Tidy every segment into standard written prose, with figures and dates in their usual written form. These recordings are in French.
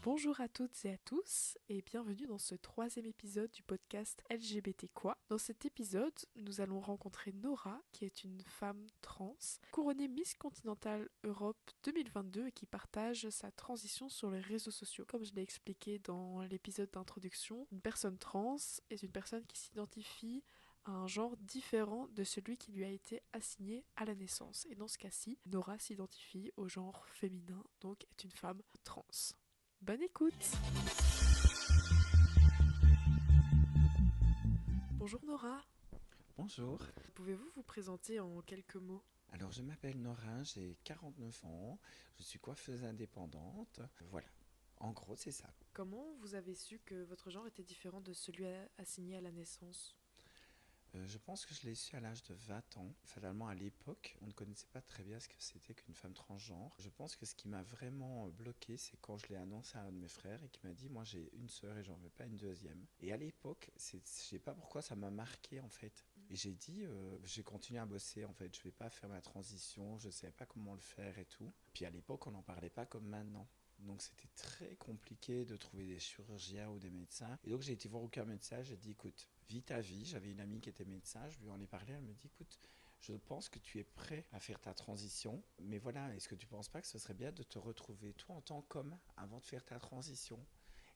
Bonjour à toutes et à tous et bienvenue dans ce troisième épisode du podcast LGBT quoi. Dans cet épisode, nous allons rencontrer Nora, qui est une femme trans, couronnée Miss Continental Europe 2022 et qui partage sa transition sur les réseaux sociaux. Comme je l'ai expliqué dans l'épisode d'introduction, une personne trans est une personne qui s'identifie à un genre différent de celui qui lui a été assigné à la naissance. Et dans ce cas-ci, Nora s'identifie au genre féminin, donc est une femme trans. Bonne écoute. Bonjour Nora. Bonjour. Pouvez-vous vous présenter en quelques mots? Alors, je m'appelle Nora, j'ai 49 ans, je suis coiffeuse indépendante. Voilà, en gros, c'est ça. Comment vous avez su que votre genre était différent de celui assigné à la naissance? Je pense que je l'ai su à l'âge de 20 ans. Fatalement, à l'époque, on ne connaissait pas très bien ce que c'était qu'une femme transgenre. Je pense que ce qui m'a vraiment bloqué, c'est quand je l'ai annoncé à un de mes frères et qui m'a dit, moi j'ai une sœur et j'en veux pas une deuxième. Et à l'époque, je sais pas pourquoi ça m'a marqué en fait. Et j'ai dit, j'ai continué à bosser en fait, je vais pas faire ma transition, je savais pas comment le faire et tout. Puis à l'époque, on n'en parlait pas comme maintenant. Donc c'était très compliqué de trouver des chirurgiens ou des médecins. Et donc j'ai été voir aucun médecin, j'ai dit écoute, vis ta vie. J'avais une amie qui était médecin, je lui en ai parlé, elle me dit écoute, je pense que tu es prêt à faire ta transition, mais voilà, est-ce que tu penses pas que ce serait bien de te retrouver toi en tant qu'homme avant de faire ta transition?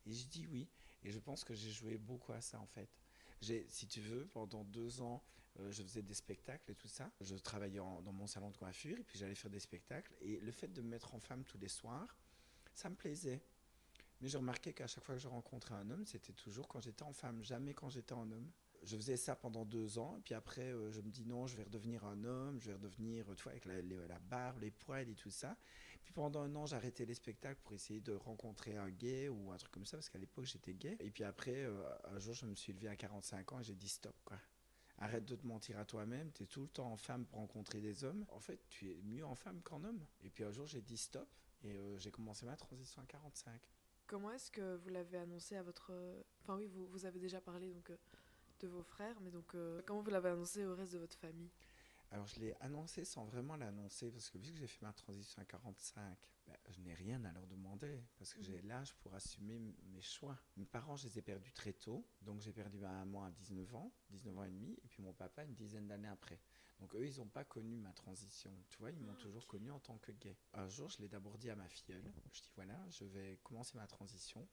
Et je dis oui, et je pense que j'ai joué beaucoup à ça en fait. Si tu veux, pendant 2 ans, je faisais des spectacles et tout ça. Je travaillais dans mon salon de coiffure et puis j'allais faire des spectacles. Et le fait de me mettre en femme tous les soirs, ça me plaisait. Mais j'ai remarqué qu'à chaque fois que je rencontrais un homme, c'était toujours quand j'étais en femme, jamais quand j'étais en homme. Je faisais ça pendant 2 ans, et puis après, je me dis non, je vais redevenir un homme, je vais redevenir, tu vois, avec la barbe, les poils et tout ça. Puis pendant un an, j'ai arrêté les spectacles pour essayer de rencontrer un gay ou un truc comme ça, parce qu'à l'époque, j'étais gay. Et puis après, un jour, je me suis levé à 45 ans et j'ai dit stop, quoi. Arrête de te mentir à toi-même, tu es tout le temps en femme pour rencontrer des hommes. En fait, tu es mieux en femme qu'en homme. Et puis un jour, j'ai dit stop et j'ai commencé ma transition à 45. Comment est-ce que vous l'avez annoncé à votre... Enfin oui, vous avez déjà parlé donc de vos frères, mais donc comment vous l'avez annoncé au reste de votre famille? Alors je l'ai annoncé sans vraiment l'annoncer parce que vu que j'ai fait ma transition à 45, ben, je n'ai rien à leur demander parce que j'ai l'âge pour assumer mes choix. Mes parents, je les ai perdus très tôt, donc j'ai perdu ma maman à 19 ans, 19 ans et demi, et puis mon papa une dizaine d'années après. Donc eux, ils n'ont pas connu ma transition. Tu vois, ils m'ont Ah, toujours ok. connu en tant que gay. Un jour, je l'ai d'abord dit à ma filleule. Je dis voilà, je vais commencer ma transition.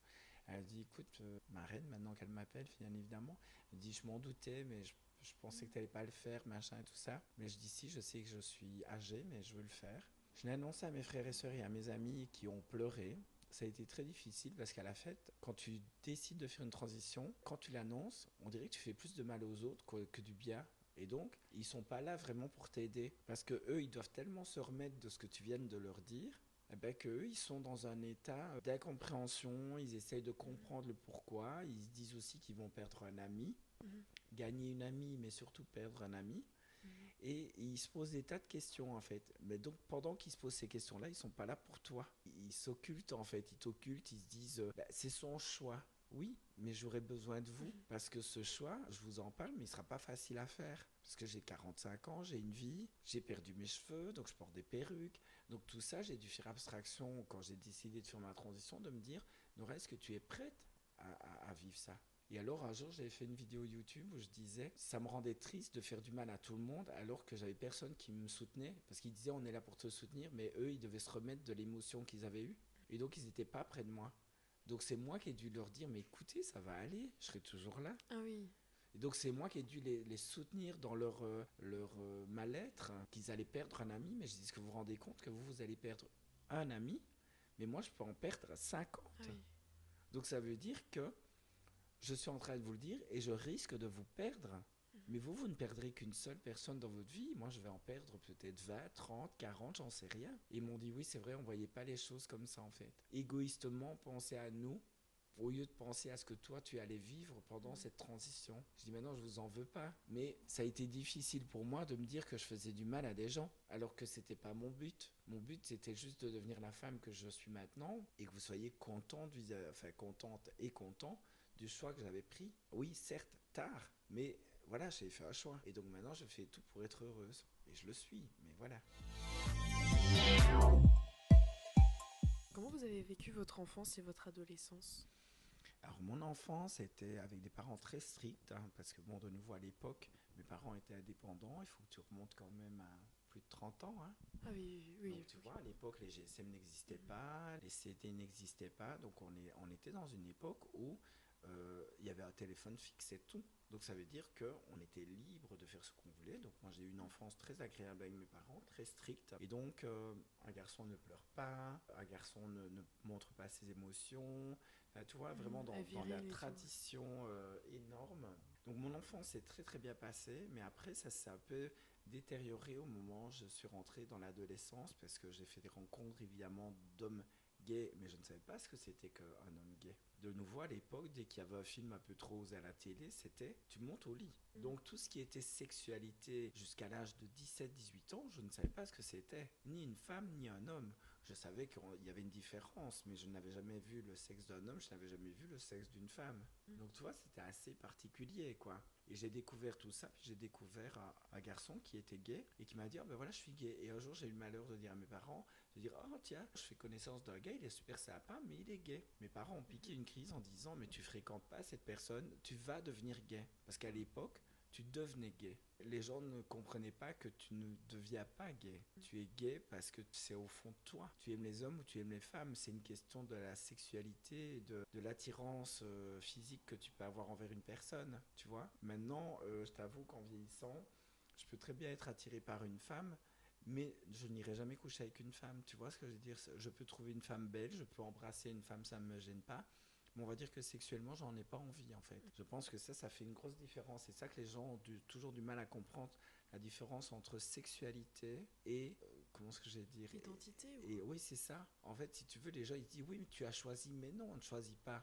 Elle a dit écoute, ma reine, maintenant qu'elle m'appelle, bien évidemment, elle dit je m'en doutais, mais je pensais que tu n'allais pas le faire, machin et tout ça. Mais je dis si, je sais que je suis âgé, mais je veux le faire. Je l'ai annoncé à mes frères et sœurs et à mes amis qui ont pleuré. Ça a été très difficile parce qu'à la fête, quand tu décides de faire une transition, quand tu l'annonces, on dirait que tu fais plus de mal aux autres que du bien. Et donc, ils sont pas là vraiment pour t'aider. Parce que eux, ils doivent tellement se remettre de ce que tu viens de leur dire, eh ben, qu'eux, ils sont dans un état d'incompréhension, ils essayent de comprendre le pourquoi, ils se disent aussi qu'ils vont perdre un ami, Mhm, gagner une amie, mais surtout perdre un ami. mhm, Et ils se posent des tas de questions en fait. Mais donc pendant qu'ils se posent ces questions-là, ils sont pas là pour toi. Ils s'occultent en fait, ils t'occultent, ils se disent bah, c'est son choix. Oui, mais j'aurais besoin de vous mhm. parce que ce choix, je vous en parle, mais il sera pas facile à faire parce que j'ai 45 ans, j'ai une vie, j'ai perdu mes cheveux, donc je porte des perruques. Donc tout ça, j'ai dû faire abstraction quand j'ai décidé de faire ma transition, de me dire Nora, est-ce que tu es prête à vivre ça? Et alors un jour, j'avais fait une vidéo YouTube où je disais, ça me rendait triste de faire du mal à tout le monde alors que j'avais personne qui me soutenait, parce qu'ils disaient on est là pour te soutenir, mais eux, ils devaient se remettre de l'émotion qu'ils avaient eue, et donc ils n'étaient pas près de moi. Donc c'est moi qui ai dû leur dire, mais écoutez, ça va aller, je serai toujours là. Ah oui. Et donc c'est moi qui ai dû les soutenir dans leur mal-être, hein, qu'ils allaient perdre un ami, mais je dis, est-ce que vous vous rendez compte que vous allez perdre un ami, mais moi je peux en perdre Ah 50. oui. Donc ça veut dire que je suis en train de vous le dire et je risque de vous perdre. Mais vous, vous ne perdrez qu'une seule personne dans votre vie. Moi, je vais en perdre peut-être 20, 30, 40, j'en sais rien. Et ils m'ont dit, oui, c'est vrai, on ne voyait pas les choses comme ça, en fait. Égoïstement, penser à nous, au lieu de penser à ce que toi, tu allais vivre pendant cette transition. Je dis, maintenant, je vous en veux pas. Mais ça a été difficile pour moi de me dire que je faisais du mal à des gens, alors que c'était pas mon but. Mon but, c'était juste de devenir la femme que je suis maintenant et que vous soyez contente, enfin, contente et content du choix que j'avais pris. Oui, certes, tard, mais voilà, j'ai fait un choix. Et donc maintenant, je fais tout pour être heureuse. Et je le suis, mais voilà. Comment vous avez vécu votre enfance et votre adolescence? Alors mon enfance était avec des parents très stricts, hein, parce que bon, de nouveau à l'époque, mes parents étaient indépendants, il faut que tu remontes quand même à plus de 30 ans. Hein. Ah oui, oui, Donc oui. tu vois, à l'époque, les GSM n'existaient pas, les CD n'existaient pas, donc on était dans une époque où il y avait un téléphone fixe et tout. Donc ça veut dire qu'on était libre de faire ce qu'on voulait. Donc moi j'ai eu une enfance très agréable avec mes parents, très stricte. Et donc un garçon ne pleure pas, un garçon ne montre pas ses émotions. Tu vois, vraiment À dans la viril et tout. tradition énorme. Donc mon enfance s'est très très bien passée, mais après ça s'est un peu détérioré au moment où je suis rentré dans l'adolescence parce que j'ai fait des rencontres évidemment d'hommes gays, mais je ne savais pas ce que c'était qu'un homme gay. De nouveau, à l'époque, dès qu'il y avait un film un peu trop osé à la télé, c'était tu montes au lit. Donc tout ce qui était sexualité jusqu'à l'âge de 17-18 ans, je ne savais pas ce que c'était. Ni une femme, ni un homme. Je savais qu'il y avait une différence, mais je n'avais jamais vu le sexe d'un homme, je n'avais jamais vu le sexe d'une femme. Donc tu vois, c'était assez particulier, quoi. Et j'ai découvert tout ça, puis j'ai découvert un garçon qui était gay et qui m'a dit, ah ben voilà, je suis gay. Et un jour, j'ai eu le malheur de dire à mes parents, de dire, oh tiens, je fais connaissance d'un gars, il est super sympa, mais il est gay. Mes parents ont piqué une crise en disant, mais tu fréquentes pas cette personne, tu vas devenir gay. Parce qu'à l'époque, tu devenais gay. Les gens ne comprenaient pas que tu ne deviens pas gay. Tu es gay parce que c'est au fond de toi. Tu aimes les hommes ou tu aimes les femmes. C'est une question de la sexualité, de l'attirance physique que tu peux avoir envers une personne. Tu vois. Maintenant, je t'avoue qu'en vieillissant, je peux très bien être attiré par une femme, mais je n'irai jamais coucher avec une femme. Tu vois ce que je veux dire? Je peux trouver une femme belle, je peux embrasser une femme, ça ne me gêne pas. Mais on va dire que sexuellement, j'en ai pas envie en fait. Je pense que ça fait une grosse différence. C'est ça que les gens ont toujours du mal à comprendre, la différence entre sexualité et comment est-ce que je vais dire Identité et ou oui, c'est ça. En fait, si tu veux, les gens ils disent oui, mais tu as choisi, mais non, on ne choisit pas.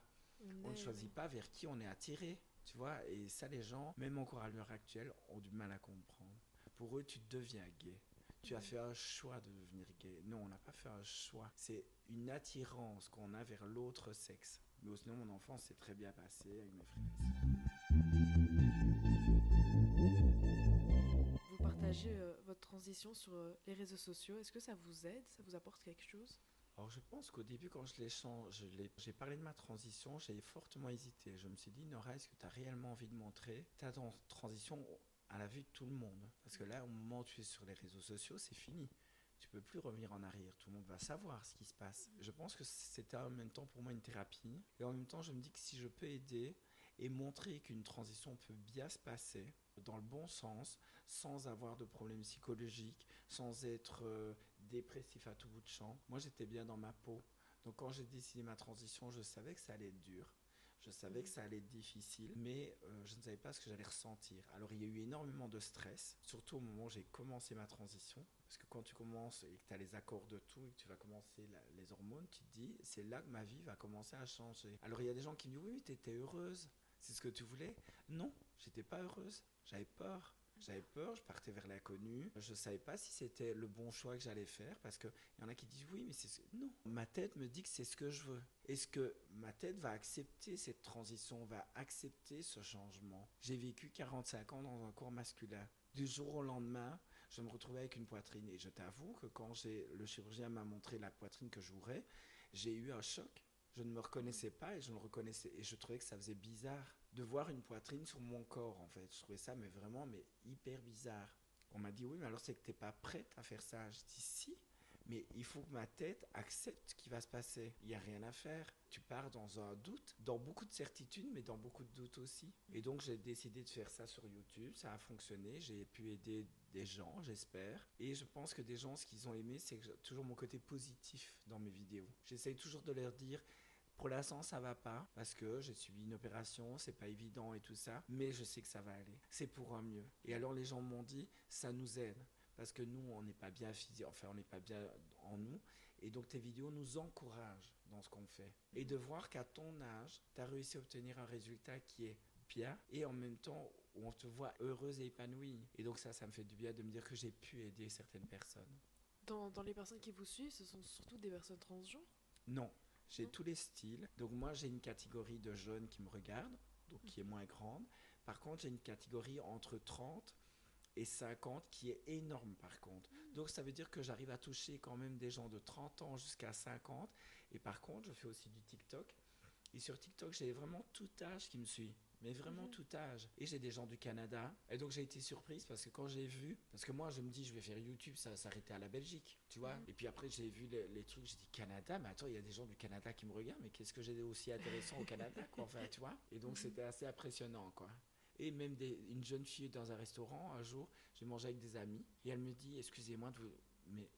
On ne choisit oui. pas vers qui on est attiré. Tu vois, et ça, les gens, même encore à l'heure actuelle, ont du mal à comprendre. Pour eux, tu deviens gay. Tu as fait un choix de devenir gay. Non, on n'a pas fait un choix. C'est une attirance qu'on a vers l'autre sexe. Mais sinon, mon enfance s'est très bien passée avec mes frères et sœurs. Vous partagez votre transition sur les réseaux sociaux. Est-ce que ça vous aide? Ça vous apporte quelque chose? Alors, je pense qu'au début, quand j'ai parlé de ma transition, j'ai fortement hésité. Je me suis dit, Nora, est-ce que tu as réellement envie de montrer ta transition à la vue de tout le monde? Parce que là, au moment où tu es sur les réseaux sociaux, c'est fini. Tu peux plus revenir en arrière. Tout le monde va savoir ce qui se passe. Je pense que c'était en même temps pour moi une thérapie. Et en même temps, je me dis que si je peux aider et montrer qu'une transition peut bien se passer dans le bon sens, sans avoir de problèmes psychologiques, sans être dépressif à tout bout de champ. Moi, j'étais bien dans ma peau. Donc, quand j'ai décidé ma transition, je savais que ça allait être dur. Je savais que ça allait être difficile, mais je ne savais pas ce que j'allais ressentir. Alors, il y a eu énormément de stress, surtout au moment où j'ai commencé ma transition. Parce que quand tu commences et que tu as les accords de tout et que tu vas commencer les hormones, tu te dis, c'est là que ma vie va commencer à changer. Alors, il y a des gens qui me disent, oui, tu étais heureuse, c'est ce que tu voulais. Non, j'étais pas heureuse, j'avais peur. J'avais peur, je partais vers l'inconnu. Je ne savais pas si c'était le bon choix que j'allais faire parce qu'il y en a qui disent oui, mais non. Ma tête me dit que c'est ce que je veux. Est-ce que ma tête va accepter cette transition, va accepter ce changement? J'ai vécu 45 ans dans un corps masculin. Du jour au lendemain, je me retrouvais avec une poitrine. Et je t'avoue que quand le chirurgien m'a montré la poitrine que j'ouvrais, j'ai eu un choc. Je ne me reconnaissais pas et je le reconnaissais. Et je trouvais que ça faisait bizarre de voir une poitrine sur mon corps, en fait. Je trouvais ça mais hyper bizarre. On m'a dit oui, mais alors c'est que t'es pas prête à faire ça. Je dis si, mais il faut que ma tête accepte ce qui va se passer. Il n'y a rien à faire. Tu pars dans un doute, dans beaucoup de certitudes, mais dans beaucoup de doutes aussi. Et donc j'ai décidé de faire ça sur YouTube. Ça a fonctionné. J'ai pu aider des gens, j'espère. Et je pense que des gens, ce qu'ils ont aimé, c'est que j'ai toujours mon côté positif dans mes vidéos. J'essaye toujours de leur dire, pour l'instant, ça va pas parce que j'ai subi une opération, c'est pas évident et tout ça, mais je sais que ça va aller. C'est pour un mieux. Et alors les gens m'ont dit, ça nous aide parce que nous, on n'est pas bien physique, enfin, on n'est pas bien en nous. Et donc tes vidéos nous encouragent dans ce qu'on fait. Et de voir qu'à ton âge, tu as réussi à obtenir un résultat qui est bien et en même temps où on te voit heureuse et épanouie. Et donc ça me fait du bien de me dire que j'ai pu aider certaines personnes. Dans les personnes qui vous suivent, ce sont surtout des personnes transgenres? Non, J'ai tous les styles. Donc moi, j'ai une catégorie de jeunes qui me regardent, donc qui est moins grande. Par contre, j'ai une catégorie entre 30 et 50 qui est énorme par contre. Donc ça veut dire que j'arrive à toucher quand même des gens de 30 ans jusqu'à 50. Et par contre, je fais aussi du TikTok. Et sur TikTok, j'ai vraiment tout âge qui me suit. Mais vraiment tout âge. Et j'ai des gens du Canada. Et donc j'ai été surprise parce que quand j'ai vu, parce que moi je me dis je vais faire YouTube, ça va s'arrêter à la Belgique, tu vois. Et puis après j'ai vu les trucs, j'ai dit Canada, mais attends, il y a des gens du Canada qui me regardent, mais qu'est-ce que j'ai aussi intéressant au Canada, quoi, enfin, tu vois. Et donc c'était assez impressionnant, quoi. Et même une jeune fille dans un restaurant, un jour, j'ai mangé avec des amis, et elle me dit, excusez-moi de vous...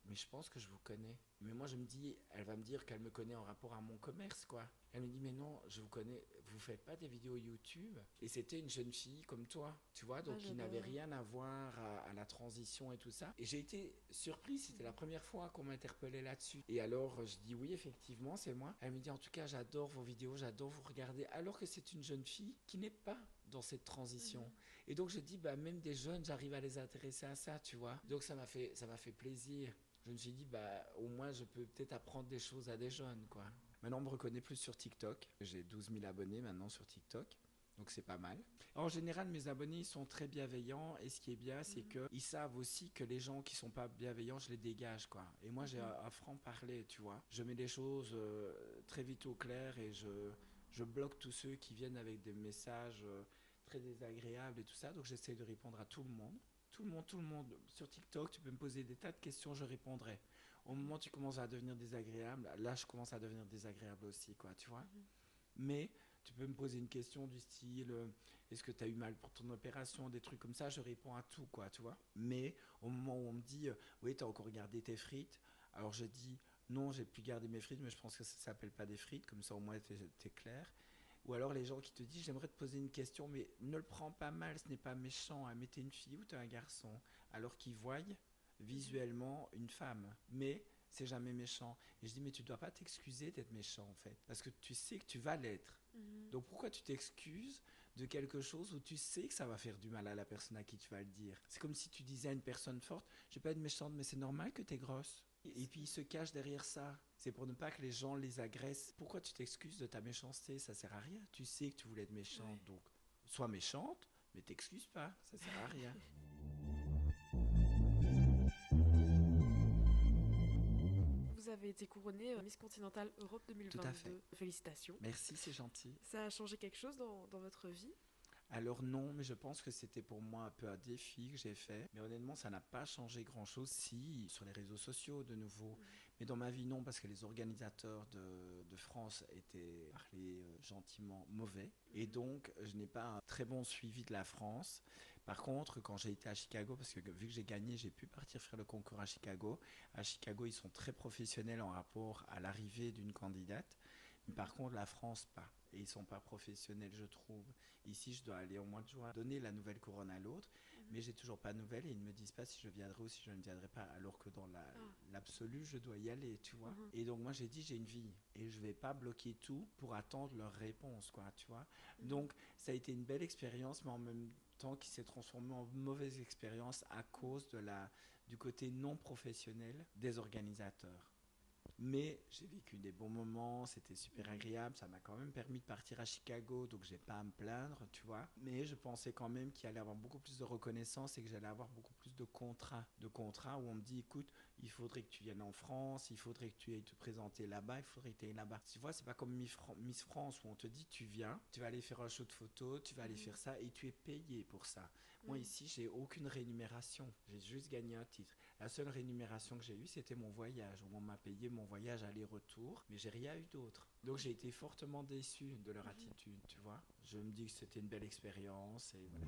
Mais je pense que je vous connais. Mais moi, je me dis, elle va me dire qu'elle me connaît en rapport à mon commerce, quoi. Elle me dit, mais non, je vous connais, vous faites pas des vidéos YouTube. Et c'était une jeune fille comme toi, tu vois, donc qui n'avait rien à voir à la transition et tout ça. Et j'ai été surprise, c'était la première fois qu'on m'interpellait là-dessus. Et alors, je dis, oui, effectivement, c'est moi. Elle me dit, en tout cas, j'adore vos vidéos, j'adore vous regarder. Alors que c'est une jeune fille qui n'est pas dans cette transition. Et donc, je dis, bah, même des jeunes, j'arrive à les intéresser à ça, tu vois. Donc, ça m'a fait plaisir. Je me suis dit, bah, au moins, je peux peut-être apprendre des choses à des jeunes, quoi. Maintenant, on me reconnaît plus sur TikTok. J'ai 12 000 abonnés maintenant sur TikTok. Donc c'est pas mal. En général, mes abonnés ils sont très bienveillants et ce qui est bien, c'est qu'ils savent aussi que les gens qui sont pas bienveillants, je les dégage, quoi. Et moi, j'ai un franc-parler, tu vois. Je mets les choses très vite au clair et je bloque tous ceux qui viennent avec des messages très désagréables et tout ça. Donc j'essaie de répondre à tout le monde. Tout le monde, tout le monde. Sur TikTok, tu peux me poser des tas de questions, je répondrai. Au moment où tu commences à devenir désagréable, là, je commence à devenir désagréable aussi, quoi, tu vois. Mais tu peux me poser une question du style est-ce que tu as eu mal pour ton opération, des trucs comme ça, je réponds à tout, quoi, tu vois. Mais au moment où on me dit oui, tu as encore gardé tes frites, alors je dis non, j'ai plus gardé mes frites, mais je pense que ça s'appelle pas des frites, comme ça au moins t'es clair. Ou alors les gens qui te disent j'aimerais te poser une question, mais ne le prends pas mal, ce n'est pas méchant, hein, mais t'es une fille ou t'es un garçon, alors qu'ils voient visuellement une femme. Mais c'est jamais méchant. Et je dis, mais tu dois pas t'excuser d'être méchant, en fait. Parce que tu sais que tu vas l'être. Donc pourquoi tu t'excuses de quelque chose où tu sais que ça va faire du mal à la personne à qui tu vas le dire? C'est comme si tu disais à une personne forte, je vais pas être méchante, mais c'est normal que tu es grosse. Et puis ils se cachent derrière ça. C'est pour ne pas que les gens les agressent. Pourquoi tu t'excuses de ta méchanceté? Ça sert à rien. Tu sais que tu voulais être méchante, donc sois méchante, mais t'excuses pas. Ça sert à rien. Vous avez été couronnée Miss Continental Europe Tout à fait. 2022. Félicitations. Merci, c'est gentil. Ça a changé quelque chose dans votre vie? Alors non, mais je pense que c'était pour moi un peu un défi que j'ai fait. Mais honnêtement, ça n'a pas changé grand-chose. Si, sur les réseaux sociaux de nouveau. Mais dans ma vie, non, parce que les organisateurs de France étaient parlés gentiment mauvais. Et donc, je n'ai pas un très bon suivi de la France. Par contre, quand j'ai été à Chicago, parce que vu que j'ai gagné, j'ai pu partir faire le concours à Chicago. À Chicago, ils sont très professionnels en rapport à l'arrivée d'une candidate. Mais par contre, la France, pas. Et ils sont pas professionnels, je trouve. Ici, je dois aller au mois de juin donner la nouvelle couronne à l'autre, mais j'ai toujours pas de nouvelles et ils ne me disent pas si je viendrai ou si je ne viendrai pas, alors que dans l'absolu, je dois y aller, tu vois. Et donc moi, j'ai dit, j'ai une vie et je vais pas bloquer tout pour attendre leur réponse, quoi, tu vois. Donc ça a été une belle expérience, mais en même temps qui s'est transformée en mauvaise expérience à cause du côté non professionnel des organisateurs. Mais j'ai vécu des bons moments, c'était super agréable, ça m'a quand même permis de partir à Chicago, donc j'ai pas à me plaindre, tu vois. Mais je pensais quand même qu'il allait avoir beaucoup plus de reconnaissance et que j'allais avoir beaucoup plus de contrats où on me dit, écoute, il faudrait que tu viennes en France, il faudrait que tu ailles te présenter là-bas, il faudrait que tu ailles là-bas. Tu vois, c'est pas comme Miss France où on te dit, tu viens, tu vas aller faire un show de photos, tu vas aller faire ça et tu es payé pour ça. Moi ici, j'ai aucune rémunération, j'ai juste gagné un titre. La seule rémunération que j'ai eue, c'était mon voyage, où on m'a payé mon voyage aller-retour, mais j'ai rien eu d'autre. Donc j'ai été fortement déçu de leur attitude, tu vois. Je me dis que c'était une belle expérience et voilà.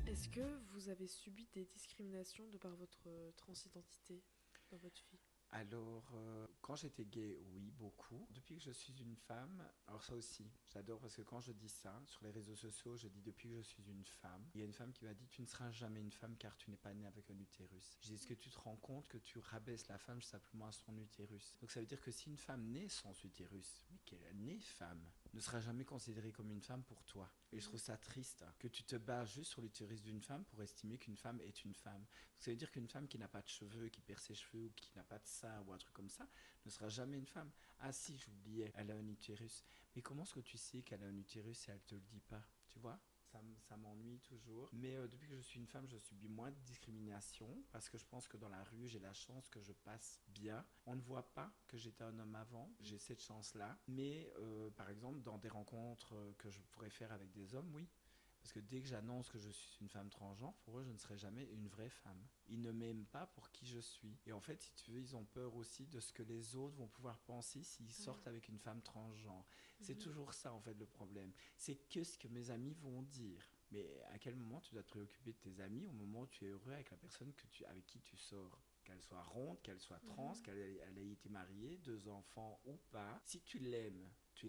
Est-ce que vous avez subi des discriminations de par votre transidentité dans votre vie? Alors, quand j'étais gay, oui, beaucoup. Depuis que je suis une femme, alors ça aussi, j'adore parce que quand je dis ça, sur les réseaux sociaux, je dis depuis que je suis une femme. Il y a une femme qui m'a dit, tu ne seras jamais une femme car tu n'es pas née avec un utérus. Je dis, est-ce que tu te rends compte que tu rabaisses la femme simplement à son utérus? Donc ça veut dire que si une femme naît sans utérus, mais qu'elle est née femme, ne sera jamais considérée comme une femme pour toi. Et je trouve ça triste que tu te bases juste sur l'utérus d'une femme pour estimer qu'une femme est une femme. Ça veut dire qu'une femme qui n'a pas de cheveux, qui perd ses cheveux ou qui n'a pas de sein ou un truc comme ça, ne sera jamais une femme. Ah si, j'oubliais, elle a un utérus. Mais comment est-ce que tu sais qu'elle a un utérus et elle te le dit pas? Tu vois? Ça m'ennuie toujours. Mais depuis que je suis une femme, je subis moins de discrimination parce que je pense que dans la rue, j'ai la chance que je passe bien. On ne voit pas que j'étais un homme avant, j'ai cette chance-là. Mais par exemple, dans des rencontres que je pourrais faire avec des hommes, oui. Parce que dès que j'annonce que je suis une femme transgenre, pour eux, je ne serai jamais une vraie femme. Ils ne m'aiment pas pour qui je suis. Et en fait, si tu veux, ils ont peur aussi de ce que les autres vont pouvoir penser s'ils sortent avec une femme transgenre. C'est toujours ça, en fait, le problème. C'est que ce que mes amis vont dire. Mais à quel moment tu dois te préoccuper de tes amis au moment où tu es heureux avec la personne avec qui tu sors? Qu'elle soit ronde, qu'elle soit trans, qu'elle ait été mariée, 2 enfants ou pas. Si tu l'aimes, tu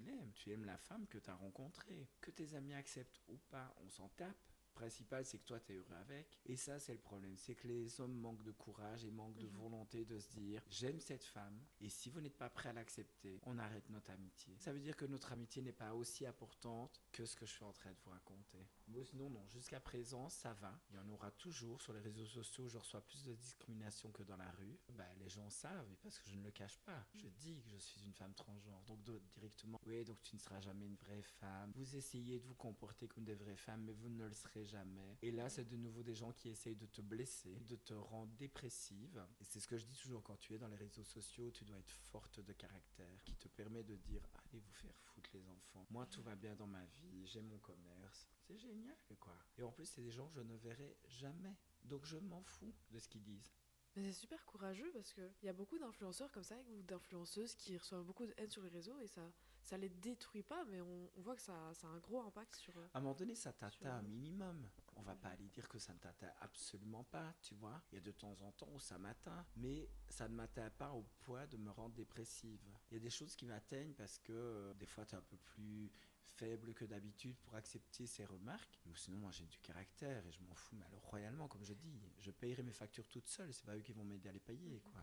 aimes la femme que tu as rencontrée. Que tes amis acceptent ou pas, on s'en tape. Le principal, c'est que toi, tu es heureux avec. Et ça, c'est le problème. C'est que les hommes manquent de courage et manquent de volonté de se dire j'aime cette femme. Et si vous n'êtes pas prêt à l'accepter, on arrête notre amitié. Ça veut dire que notre amitié n'est pas aussi importante que ce que je suis en train de vous raconter. Moi, sinon, non. Jusqu'à présent, ça va. Il y en aura toujours. Sur les réseaux sociaux, je reçois plus de discrimination que dans la rue. Bah, les gens savent, et parce que je ne le cache pas. Je dis que je suis une femme transgenre. Donc, directement, oui, donc tu ne seras jamais une vraie femme. Vous essayez de vous comporter comme des vraies femmes, mais vous ne le serez jamais. Et là, c'est de nouveau des gens qui essayent de te blesser, de te rendre dépressive. Et c'est ce que je dis toujours, quand tu es dans les réseaux sociaux, tu dois être forte de caractère, qui te permet de dire allez vous faire foutre les enfants. Moi, tout va bien dans ma vie, j'ai mon commerce. C'est génial, quoi. Et en plus, c'est des gens que je ne verrai jamais. Donc, je m'en fous de ce qu'ils disent. Mais c'est super courageux parce qu'il y a beaucoup d'influenceurs comme ça ou d'influenceuses qui reçoivent beaucoup de haine sur les réseaux et ça les détruit pas, mais on voit que ça a un gros impact sur. À un moment donné, ça sur t'atteint un minimum. On va pas aller dire que ça ne t'atteint absolument pas, tu vois. Il y a de temps en temps où ça m'atteint, mais ça ne m'atteint pas au point de me rendre dépressive. Il y a des choses qui m'atteignent parce que des fois, tu es un peu plus faible que d'habitude pour accepter ces remarques. Mais sinon, moi, j'ai du caractère et je m'en fous, mais alors royalement, comme je dis. Je payerai mes factures toute seule, c'est pas eux qui vont m'aider à les payer, quoi.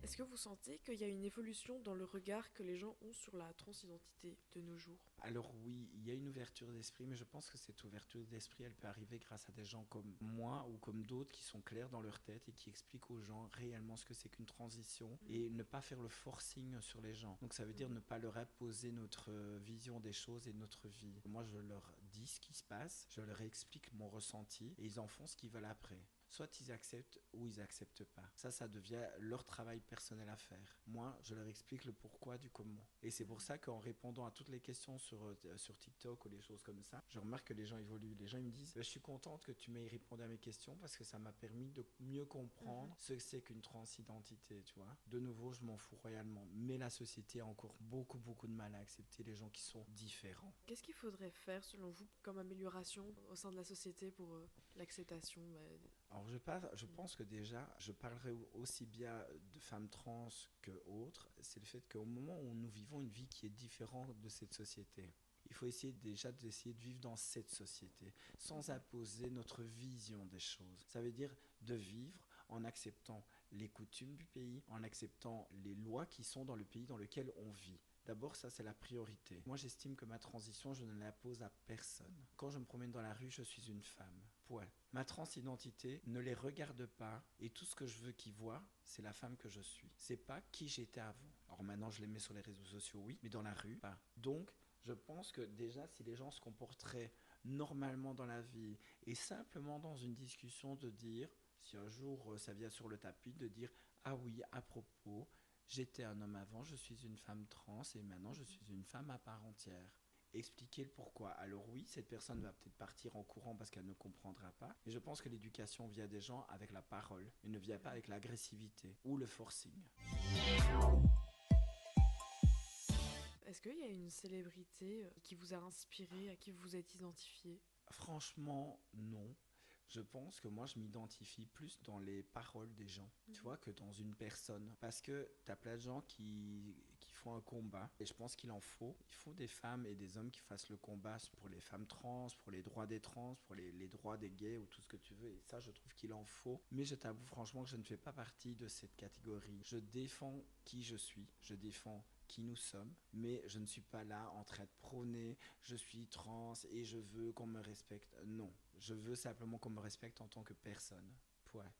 Est-ce que vous sentez qu'il y a une évolution dans le regard que les gens ont sur la transidentité de nos jours? Alors oui, il y a une ouverture d'esprit, mais je pense que cette ouverture d'esprit, elle peut arriver grâce à des gens comme moi ou comme d'autres qui sont clairs dans leur tête et qui expliquent aux gens réellement ce que c'est qu'une transition et ne pas faire le forcing sur les gens. Donc ça veut dire ne pas leur imposer notre vision des choses et notre vie. Moi, je leur dis ce qui se passe, je leur explique mon ressenti et ils en font ce qu'ils veulent après. Soit ils acceptent ou ils acceptent pas. Ça devient leur travail personnel à faire. Moi, je leur explique le pourquoi du comment. Et c'est pour ça qu'en répondant à toutes les questions sur TikTok ou les choses comme ça, je remarque que les gens évoluent. Les gens ils me disent, je suis contente que tu m'aies répondu à mes questions parce que ça m'a permis de mieux comprendre ce que c'est qu'une transidentité, tu vois. De nouveau, je m'en fous royalement. Mais la société a encore beaucoup, beaucoup de mal à accepter les gens qui sont différents. Qu'est-ce qu'il faudrait faire selon vous comme amélioration au sein de la société pour l'acceptation Alors je pense que déjà, je parlerai aussi bien de femmes trans que autres. C'est le fait qu'au moment où nous vivons une vie qui est différente de cette société, il faut essayer déjà d'essayer de vivre dans cette société, sans imposer notre vision des choses. Ça veut dire de vivre en acceptant les coutumes du pays, en acceptant les lois qui sont dans le pays dans lequel on vit. D'abord, ça, c'est la priorité. Moi, j'estime que ma transition, je ne l'impose à personne. Quand je me promène dans la rue, je suis une femme. Point. Ma transidentité ne les regarde pas et tout ce que je veux qu'ils voient, c'est la femme que je suis. C'est pas qui j'étais avant. Alors maintenant, je les mets sur les réseaux sociaux, oui, mais dans la rue, pas. Donc, je pense que déjà, si les gens se comporteraient normalement dans la vie et simplement dans une discussion de dire, si un jour ça vient sur le tapis, de dire ah oui, à propos, j'étais un homme avant, je suis une femme trans et maintenant je suis une femme à part entière. Expliquer le pourquoi. Alors oui, cette personne va peut-être partir en courant parce qu'elle ne comprendra pas, mais je pense que l'éducation vient des gens avec la parole et ne vient pas avec l'agressivité ou le forcing. Est-ce qu'il y a une célébrité qui vous a inspiré, à qui vous vous êtes identifié? Franchement, non. Je pense que moi, je m'identifie plus dans les paroles des gens, tu vois, que dans une personne. Parce que t'as plein de gens qui faut un combat. Et je pense qu'il en faut. Il faut des femmes et des hommes qui fassent le combat pour les femmes trans, pour les droits des trans, pour les droits des gays ou tout ce que tu veux. Et ça, je trouve qu'il en faut. Mais je t'avoue franchement que je ne fais pas partie de cette catégorie. Je défends qui je suis. Je défends qui nous sommes, mais je ne suis pas là en train de prôner je suis trans et je veux qu'on me respecte. Non, je veux simplement qu'on me respecte en tant que personne. Point.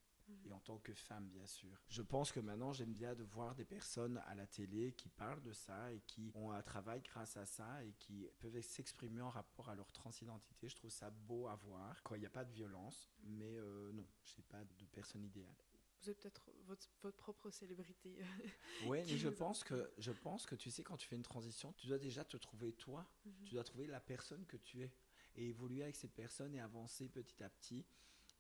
Et en tant que femme, bien sûr. Je pense que maintenant, j'aime bien de voir des personnes à la télé qui parlent de ça et qui ont un travail grâce à ça et qui peuvent s'exprimer en rapport à leur transidentité. Je trouve ça beau à voir quand il n'y a pas de violence, mais non, je n'ai pas de personne idéale. Vous avez peut-être votre propre célébrité. Ouais, mais qui vous je pense que tu sais, quand tu fais une transition, tu dois déjà te trouver toi. Tu dois trouver la personne que tu es et évoluer avec cette personne et avancer petit à petit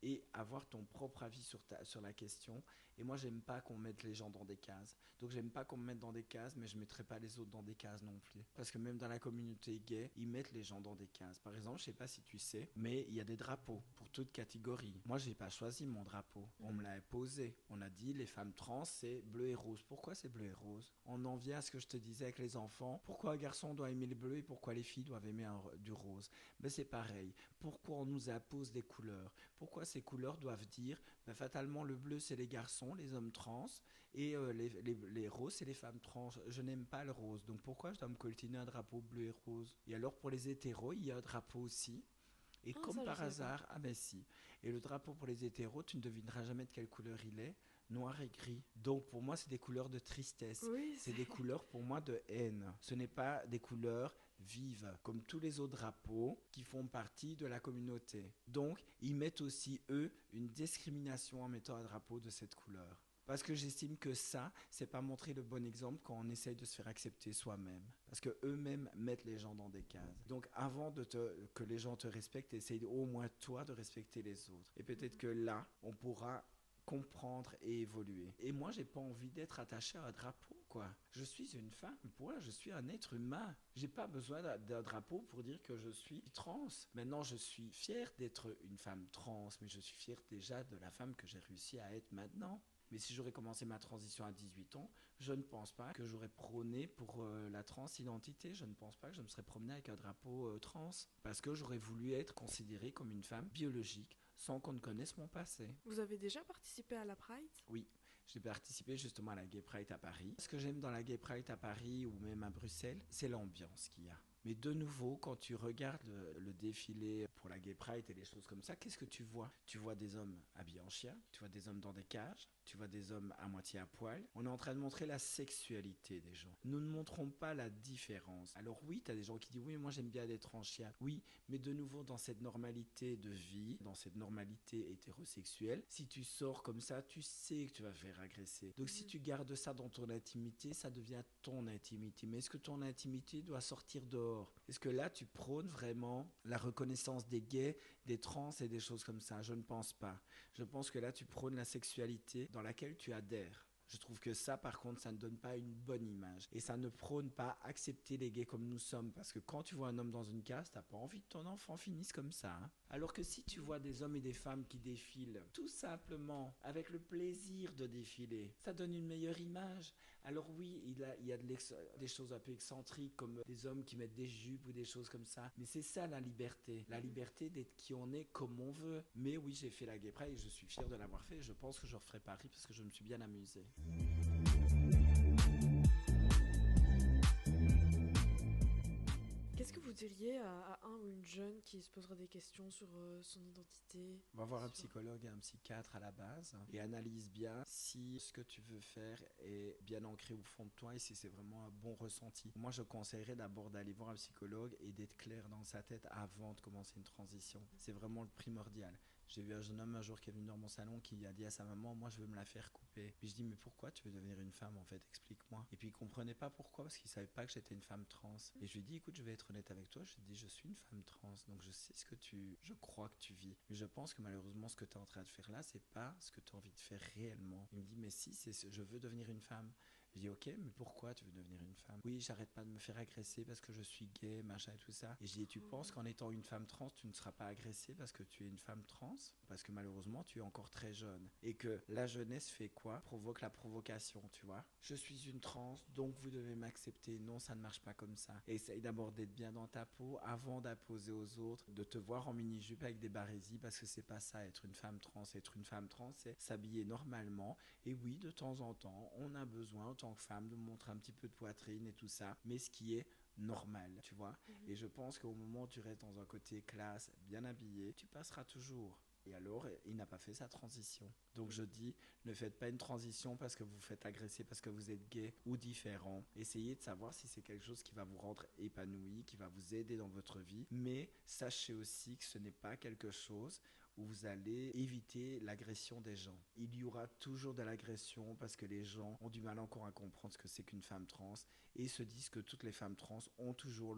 et avoir ton propre avis sur la question. Et moi, j'aime pas qu'on mette les gens dans des cases. Donc, j'aime pas qu'on me mette dans des cases, mais je mettrai pas les autres dans des cases non plus. Parce que même dans la communauté gay, ils mettent les gens dans des cases. Par exemple, je sais pas si tu sais, mais il y a des drapeaux pour toute catégorie. Moi, j'ai pas choisi mon drapeau. On me l'a posé. On a dit les femmes trans, c'est bleu et rose. Pourquoi c'est bleu et rose? On en vient à ce que je te disais avec les enfants. Pourquoi un garçon doit aimer le bleu et pourquoi les filles doivent aimer du rose? Ben, c'est pareil. Pourquoi on nous impose des couleurs? Pourquoi ces couleurs doivent dire fatalement le bleu c'est les garçons, les hommes trans et les roses c'est les femmes trans. Je n'aime pas le rose, donc pourquoi je dois me coltiner un drapeau bleu et rose? Et alors pour les hétéros il y a un drapeau aussi. Et comme ça, je par savais pas. hasard, ah ben si. Et le drapeau pour les hétéros, tu ne devineras jamais de quelle couleur il est. Noir et gris. Donc pour moi, c'est des couleurs de tristesse. Oui, C'est des couleurs pour moi de haine. Ce n'est pas des couleurs vives, comme tous les autres drapeaux qui font partie de la communauté. Donc, ils mettent aussi, eux, une discrimination en mettant un drapeau de cette couleur. Parce que j'estime que ça, c'est pas montrer le bon exemple quand on essaye de se faire accepter soi-même. Parce que eux-mêmes mettent les gens dans des cases. Donc avant que les gens te respectent, essaye au moins toi de respecter les autres. Et peut-être que là, on pourra comprendre et évoluer. Et moi, j'ai pas envie d'être attaché à un drapeau, quoi. Je suis une femme, voilà, je suis un être humain. J'ai pas besoin d'un drapeau pour dire que je suis trans. Maintenant, je suis fière d'être une femme trans, mais je suis fière déjà de la femme que j'ai réussi à être maintenant. Mais si j'aurais commencé ma transition à 18 ans, je ne pense pas que j'aurais prôné pour la transidentité. Je ne pense pas que je me serais promené avec un drapeau trans. Parce que j'aurais voulu être considérée comme une femme biologique sans qu'on ne connaisse mon passé. Vous avez déjà participé à la Pride? Oui, j'ai participé justement à la Gay Pride à Paris. Ce que j'aime dans la Gay Pride à Paris ou même à Bruxelles, c'est l'ambiance qu'il y a. Mais de nouveau, quand tu regardes le défilé pour la Gay Pride et les choses comme ça, qu'est-ce que tu vois? Tu vois des hommes habillés en chien, tu vois des hommes dans des cages, tu vois des hommes à moitié à poil. On est en train de montrer la sexualité des gens. Nous ne montrons pas la différence. Alors oui, tu as des gens qui disent oui, moi j'aime bien être en chien. Oui, mais de nouveau dans cette normalité de vie, dans cette normalité hétérosexuelle, si tu sors comme ça, tu sais que tu vas faire agresser. Donc si tu gardes ça dans ton intimité, ça devient ton intimité. Mais est-ce que ton intimité doit sortir dehors? Est-ce que là tu prônes vraiment la reconnaissance des gays, des trans et des choses comme ça? Je ne pense pas. Je pense que là tu prônes la sexualité dans laquelle tu adhères. Je trouve que ça, par contre, ça ne donne pas une bonne image. Et ça ne prône pas accepter les gays comme nous sommes. Parce que quand tu vois un homme dans une case, t'as pas envie que ton enfant finisse comme ça. Hein. Alors que si tu vois des hommes et des femmes qui défilent, tout simplement, avec le plaisir de défiler, ça donne une meilleure image. Alors oui, il y a des choses un peu excentriques, comme des hommes qui mettent des jupes ou des choses comme ça. Mais c'est ça la liberté. La liberté d'être qui on est, comme on veut. Mais oui, j'ai fait la Gay Pride et je suis fier de l'avoir fait. Et je pense que je referai Paris parce que je me suis bien amusé. Qu'est-ce que vous diriez à un ou une jeune qui se poserait des questions sur son identité? On va voir un psychologue et un psychiatre à la base et analyse bien si ce que tu veux faire est bien ancré au fond de toi et si c'est vraiment un bon ressenti. Moi, je conseillerais d'abord d'aller voir un psychologue et d'être clair dans sa tête avant de commencer une transition. C'est vraiment le primordial. J'ai vu un jeune homme un jour qui est venu dans mon salon qui a dit à sa maman, moi je veux me la faire couper. Puis je dis, mais pourquoi tu veux devenir une femme en fait, explique-moi. Et puis il comprenait pas pourquoi parce qu'il savait pas que j'étais une femme trans. Et je lui ai dit, écoute, je vais être honnête avec toi, je lui ai dit, je suis une femme trans, donc je sais je crois que tu vis. Mais je pense que malheureusement ce que tu es en train de faire là, c'est pas ce que tu as envie de faire réellement. Il me dit, mais si, je veux devenir une femme. Je dis ok, mais pourquoi tu veux devenir une femme? Oui, j'arrête pas de me faire agresser parce que je suis gay, machin et tout ça. Et je dis, tu penses qu'en étant une femme trans, tu ne seras pas agressée parce que tu es une femme trans? Parce que malheureusement, tu es encore très jeune. Et que la jeunesse fait quoi? Provoque la provocation, tu vois. Je suis une trans, donc vous devez m'accepter. Non, ça ne marche pas comme ça. Essaye d'abord d'être bien dans ta peau avant d'imposer aux autres, de te voir en mini-jupe avec des barésies parce que c'est pas ça, être une femme trans. Être une femme trans, c'est s'habiller normalement. Et oui, de temps en temps, on a besoin, en tant que femme, de montrer un petit peu de poitrine et tout ça, mais ce qui est normal, tu vois. Et je pense qu'au moment où tu restes dans un côté classe, bien habillé, tu passeras toujours. Et alors, il n'a pas fait sa transition. Donc je dis, ne faites pas une transition parce que vous vous faites agresser, parce que vous êtes gay ou différent. Essayez de savoir si c'est quelque chose qui va vous rendre épanoui, qui va vous aider dans votre vie. Mais sachez aussi que ce n'est pas quelque chose où vous allez éviter l'agression des gens. Il y aura toujours de l'agression parce que les gens ont du mal encore à comprendre ce que c'est qu'une femme trans et se disent que toutes les femmes trans ont toujours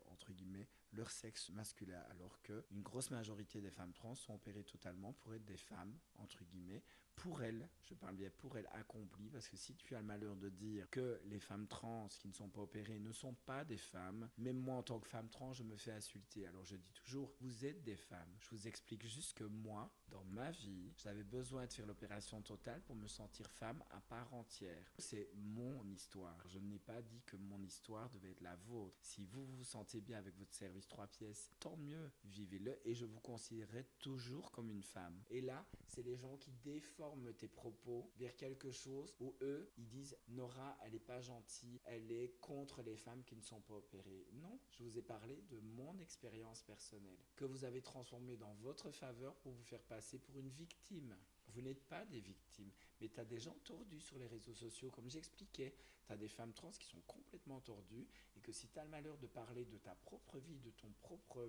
entre guillemets, leur sexe masculin, alors que une grosse majorité des femmes trans sont opérées totalement pour être des femmes, entre guillemets, pour elles, je parle bien pour elles, accomplies, parce que si tu as le malheur de dire que les femmes trans qui ne sont pas opérées ne sont pas des femmes, même moi en tant que femme trans, je me fais insulter. Alors je dis toujours, vous êtes des femmes. Je vous explique juste que moi, dans ma vie, j'avais besoin de faire l'opération totale pour me sentir femme à part entière. C'est mon histoire. Je n'ai pas dit que mon histoire devait être la vôtre. Si vous vous sentez bien avec votre service 3 pièces, tant mieux, vivez-le et je vous considérerai toujours comme une femme. Et là, c'est les gens qui déforment tes propos vers quelque chose où eux, ils disent Nora, elle est pas gentille, elle est contre les femmes qui ne sont pas opérées. Non, je vous ai parlé de mon expérience personnelle que vous avez transformée dans votre faveur pour vous faire passer pour une victime. Vous n'êtes pas des victimes, mais tu as des gens tordus sur les réseaux sociaux, comme j'expliquais. Tu as des femmes trans qui sont complètement tordues et que si tu as le malheur de parler de ta propre vie, de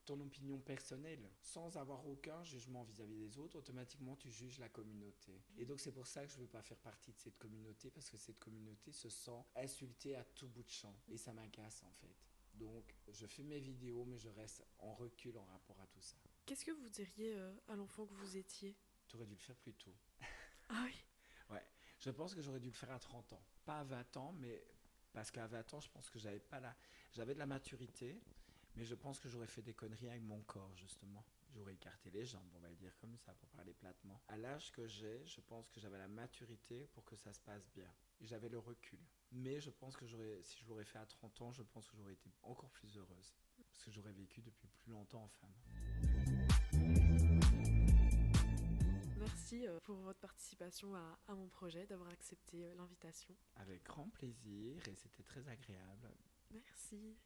ton opinion personnelle, sans avoir aucun jugement vis-à-vis des autres, automatiquement tu juges la communauté. Et donc c'est pour ça que je ne veux pas faire partie de cette communauté, parce que cette communauté se sent insultée à tout bout de champ. Et ça m'agace en fait. Donc je fais mes vidéos, mais je reste en recul en rapport à tout ça. Qu'est-ce que vous diriez à l'enfant que vous étiez? Tu aurais dû le faire plus tôt. Ah oui. Ouais, je pense que j'aurais dû le faire à 30 ans. Pas à 20 ans, mais parce qu'à 20 ans, je pense que j'avais de la maturité, mais je pense que j'aurais fait des conneries avec mon corps, justement. J'aurais écarté les jambes, on va le dire comme ça, pour parler platement. À l'âge que j'ai, je pense que j'avais la maturité pour que ça se passe bien. Et j'avais le recul. Mais je pense que si je l'aurais fait à 30 ans, je pense que j'aurais été encore plus heureuse. Parce que j'aurais vécu depuis plus longtemps en femme. Merci pour votre participation à mon projet, d'avoir accepté l'invitation. Avec grand plaisir et c'était très agréable. Merci.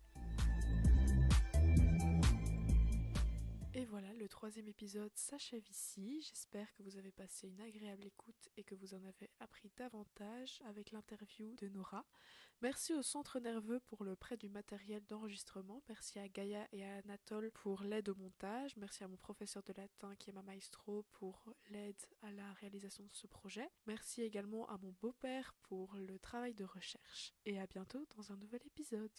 Et voilà, le 3e épisode s'achève ici. J'espère que vous avez passé une agréable écoute et que vous en avez appris davantage avec l'interview de Nora. Merci au Centre Nerveux pour le prêt du matériel d'enregistrement. Merci à Gaïa et à Anatole pour l'aide au montage. Merci à mon professeur de latin qui est ma maestro pour l'aide à la réalisation de ce projet. Merci également à mon beau-père pour le travail de recherche. Et à bientôt dans un nouvel épisode.